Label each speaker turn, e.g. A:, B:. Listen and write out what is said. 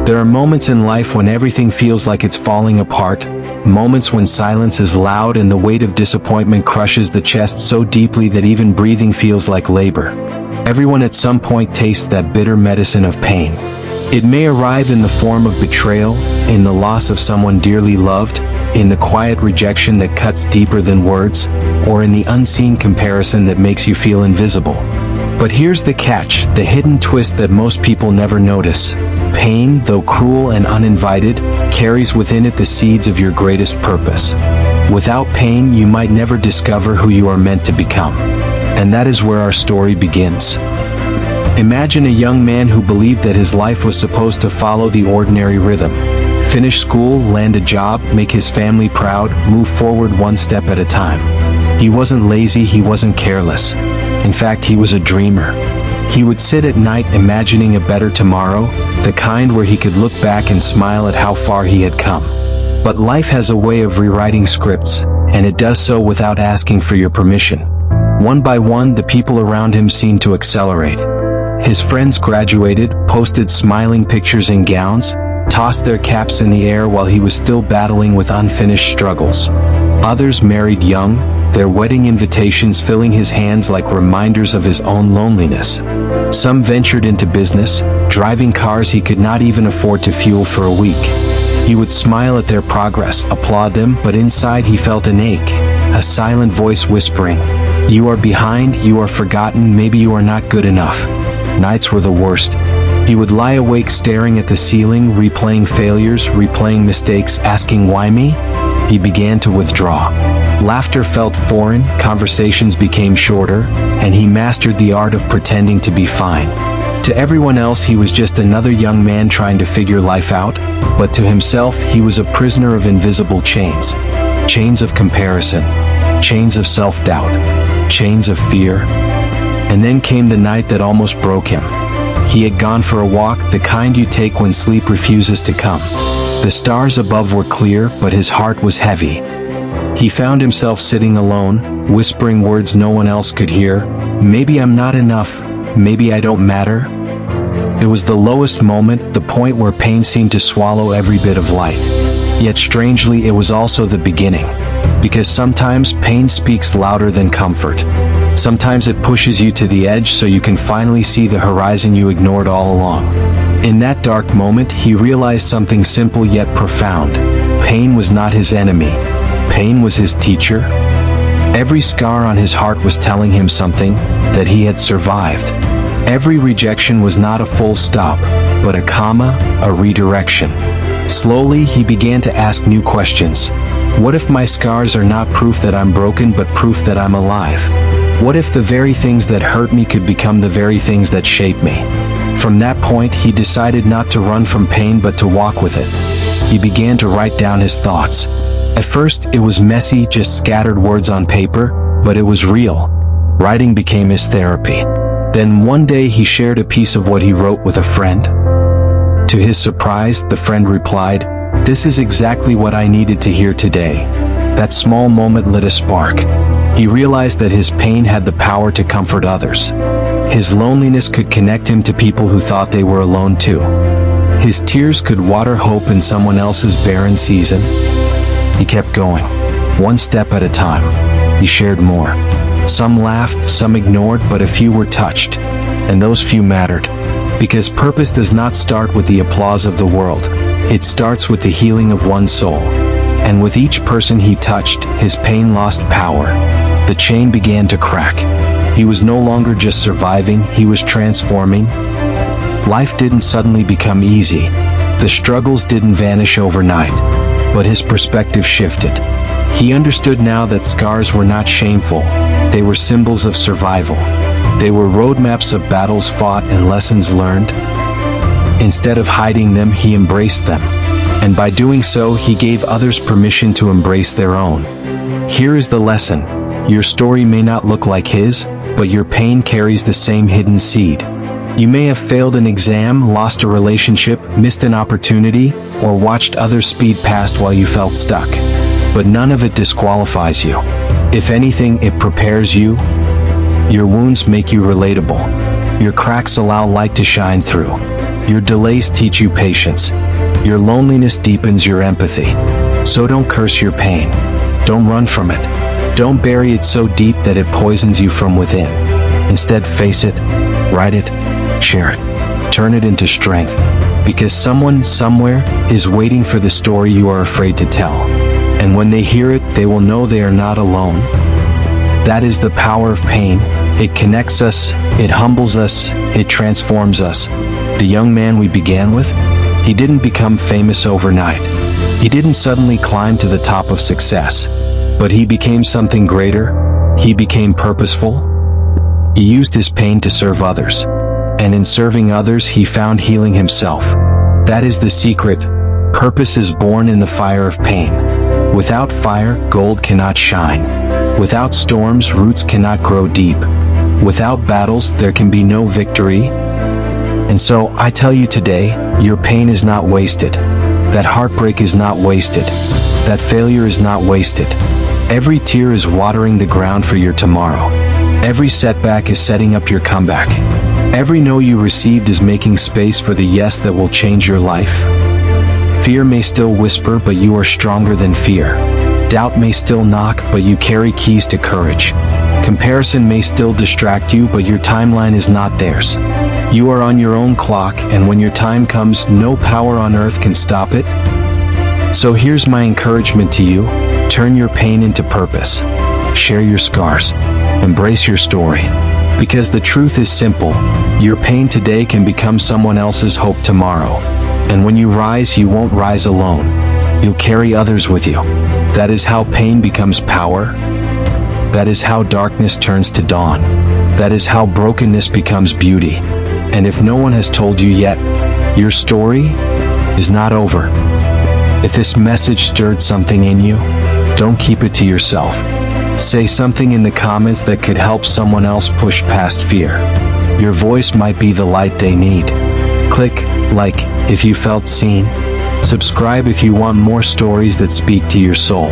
A: There are moments in life when everything feels like it's falling apart, moments when silence is loud and the weight of disappointment crushes the chest so deeply that even breathing feels like labor. Everyone at some point tastes that bitter medicine of pain. It may arrive in the form of betrayal, in the loss of someone dearly loved, in the quiet rejection that cuts deeper than words, or in the unseen comparison that makes you feel invisible. But here's the catch, the hidden twist that most people never notice. Pain, though cruel and uninvited, carries within it the seeds of your greatest purpose. Without pain, you might never discover who you are meant to become. And that is where our story begins. Imagine a young man who believed that his life was supposed to follow the ordinary rhythm. Finish school, land a job, make his family proud, move forward one step at a time. He wasn't lazy, he wasn't careless. In fact, he was a dreamer. He would sit at night imagining a better tomorrow, the kind where he could look back and smile at how far he had come. But life has a way of rewriting scripts, and it does so without asking for your permission. One by one, the people around him seemed to accelerate. His friends graduated, posted smiling pictures in gowns, tossed their caps in the air while he was still battling with unfinished struggles. Others married young, their wedding invitations filling his hands like reminders of his own loneliness. Some ventured into business, driving cars he could not even afford to fuel for a week. He would smile at their progress, applaud them, but inside he felt an ache, a silent voice whispering, "You are behind, you are forgotten, maybe you are not good enough." Nights were the worst. He would lie awake staring at the ceiling, replaying failures, replaying mistakes, asking why me? He began to withdraw. Laughter felt foreign, conversations became shorter, and he mastered the art of pretending to be fine. To everyone else he was just another young man trying to figure life out, but to himself he was a prisoner of invisible chains. Chains of comparison, chains of self-doubt, chains of fear. And then came the night that almost broke him. He had gone for a walk, the kind you take when sleep refuses to come. The stars above were clear, but his heart was heavy. He found himself sitting alone, whispering words no one else could hear. Maybe I'm not enough. Maybe I don't matter. It was the lowest moment, the point where pain seemed to swallow every bit of light. Yet strangely, it was also the beginning. Because sometimes pain speaks louder than comfort. Sometimes it pushes you to the edge so you can finally see the horizon you ignored all along. In that dark moment, he realized something simple yet profound. Pain was not his enemy. Pain was his teacher. Every scar on his heart was telling him something, that he had survived. Every rejection was not a full stop, but a comma, a redirection. Slowly, he began to ask new questions. What if my scars are not proof that I'm broken, but proof that I'm alive? What if the very things that hurt me could become the very things that shape me? From that point, he decided not to run from pain but to walk with it. He began to write down his thoughts. At first, it was messy, just scattered words on paper, but it was real. Writing became his therapy. Then one day he shared a piece of what he wrote with a friend. To his surprise, the friend replied, "This is exactly what I needed to hear today." That small moment lit a spark. He realized that his pain had the power to comfort others. His loneliness could connect him to people who thought they were alone too. His tears could water hope in someone else's barren season. He kept going, one step at a time. He shared more. Some laughed, some ignored, but a few were touched. And those few mattered. Because purpose does not start with the applause of the world. It starts with the healing of one's soul. And with each person he touched, his pain lost power. The chain began to crack. He was no longer just surviving, he was transforming. Life didn't suddenly become easy. The struggles didn't vanish overnight. But his perspective shifted. He understood now that scars were not shameful. They were symbols of survival. They were roadmaps of battles fought and lessons learned. Instead of hiding them, he embraced them. And by doing so, he gave others permission to embrace their own. Here is the lesson. Your story may not look like his, but your pain carries the same hidden seed. You may have failed an exam, lost a relationship, missed an opportunity, or watched others speed past while you felt stuck. But none of it disqualifies you. If anything, it prepares you. Your wounds make you relatable. Your cracks allow light to shine through. Your delays teach you patience. Your loneliness deepens your empathy. So don't curse your pain. Don't run from it. Don't bury it so deep that it poisons you from within. Instead, face it, write it, share it. Turn it into strength. Because someone somewhere is waiting for the story you are afraid to tell. And when they hear it, they will know they are not alone. That is the power of pain. It connects us, it humbles us, it transforms us. The young man we began with, he didn't become famous overnight. He didn't suddenly climb to the top of success. But he became something greater. He became purposeful. He used his pain to serve others. And in serving others, he found healing himself. That is the secret. Purpose is born in the fire of pain. Without fire, gold cannot shine. Without storms, roots cannot grow deep. Without battles, there can be no victory. And so, I tell you today, your pain is not wasted. That heartbreak is not wasted. That failure is not wasted. Every tear is watering the ground for your tomorrow. Every setback is setting up your comeback. Every no you received is making space for the yes that will change your life. Fear may still whisper, but you are stronger than fear. Doubt may still knock, but you carry keys to courage. Comparison may still distract you, but your timeline is not theirs. You are on your own clock, and when your time comes, no power on earth can stop it. So here's my encouragement to you. Turn your pain into purpose. Share your scars. Embrace your story. Because the truth is simple. Your pain today can become someone else's hope tomorrow. And when you rise, you won't rise alone. You'll carry others with you. That is how pain becomes power. That is how darkness turns to dawn. That is how brokenness becomes beauty. And if no one has told you yet, your story is not over. If this message stirred something in you, don't keep it to yourself. Say something in the comments that could help someone else push past fear. Your voice might be the light they need. Click like if you felt seen. Subscribe if you want more stories that speak to your soul.